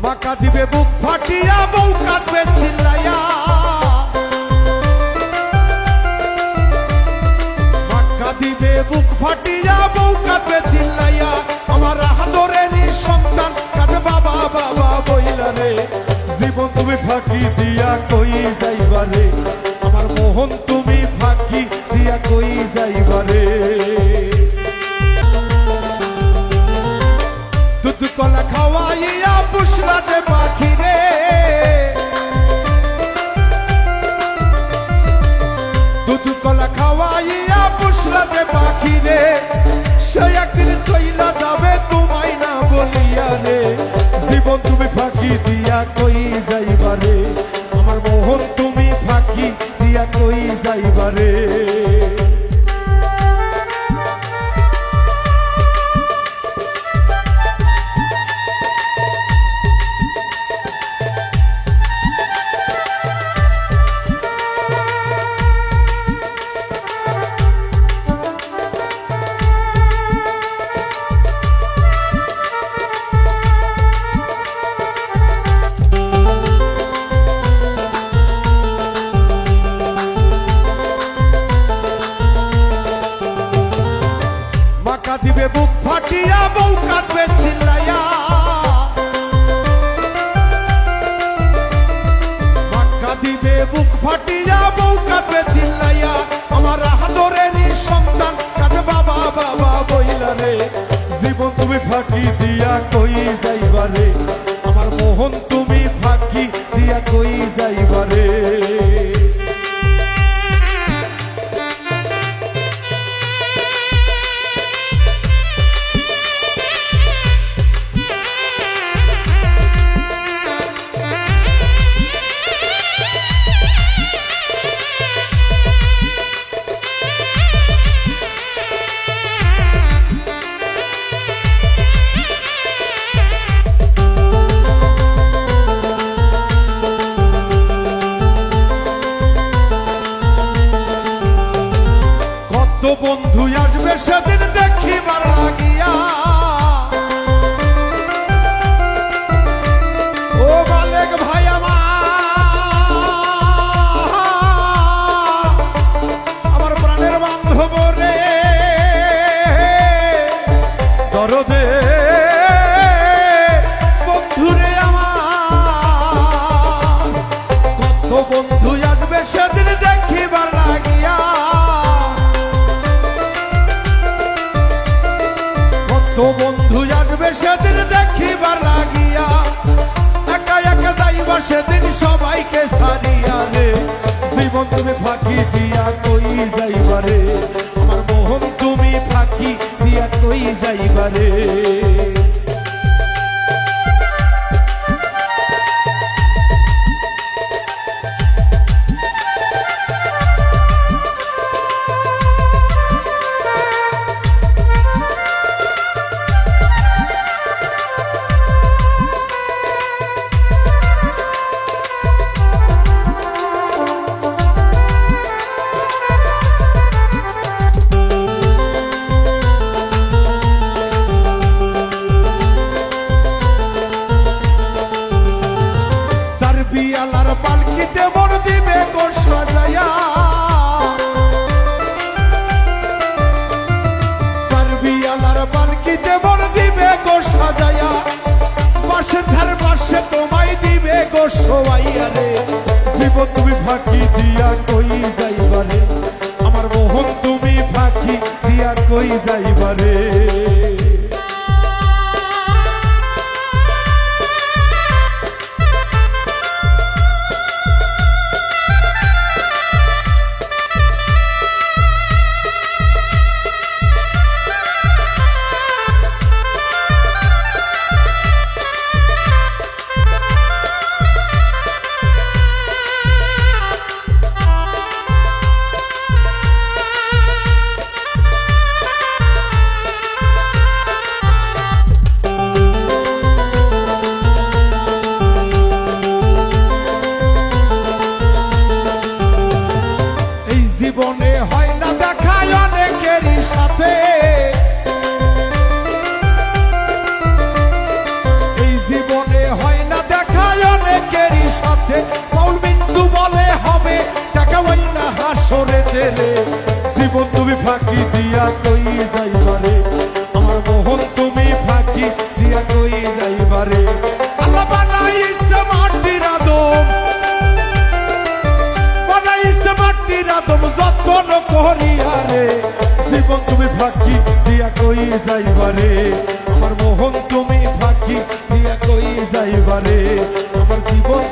মাকা দিবে বুক ফাটিয়া বউ কাঁদবে চিল্লাইয়া মাকা দিবে বুক ফাটিয়া বউ কাঁদবে চিল্লাইয়া আমার আদরেরই সন্তান কাঁদে বাবা বাবা বইলা রে জীবন তুমি ফাঁকি দিয়া কই যাইবারে আমার মোহন তুমি ফাঁকি দিয়া কই যাইবারে দুধ কলা খাওয়াইয়া পুষলা যে পাখি রে দুধ কলা খাওয়াইয়া পুষলা যে পাখি রে সে একদিন সইলা যাবে তোমায় না বলিয়া রে জীবন তুমি ফাঁকি দিয়া কই যাইবারে আমার মোহন তুমি ফাঁকি দিয়া কই যাইবারে মাকা দিবে বুক ফাটিয়া বউ কাঁদবে চিল্লাইয়া মাকা দিবে বুক ফাটিয়া বউ কাঁদবে চিল্লাইয়া আমার আদরেরই সন্তান কাঁদে বাবা বাবা বইলা রে জীবন তুমি ফাঁকি দিয়া কই যাইবারে আমার মোহন তুমি ফাঁকি দিয়া কই যাইবারে বন্ধু আসবে সেদিন দেখিবার লাগিয়া ও বালেক ভাই আমার প্রাণের বান্ধব রে দরদে বন্ধুরে আমার কত বন্ধু আসবে সেদিন দেখিবার লাগিয়া তো বন্ধু আসবে সেদিন দেখিবার লাগিয়া একা একা যাইবা সেদিন সবাইকে ছাড়িয়া রে জীবন তুমি ফাঁকি দিয়া কই যাইবারে আমার মোহন তুমি ফাঁকি দিয়া কই যাইবারে বিয়ালার পালকিতে মন দিবে গোর সাজায়া বিয়ালার পালকিতে মন দিবে গোর সাজায়া পাশে ধার পাশে তোমায় দিবে গোর শোয়াইয়া রে জীবন তুমি ফাঁকি দিয়া কই যাইবারে আমার মোহন তুমি ফাঁকি দিয়া কই যাইবারে আমার মোহন তুমি ফাঁকি দিয়া কই যাইবারে আমার জীবন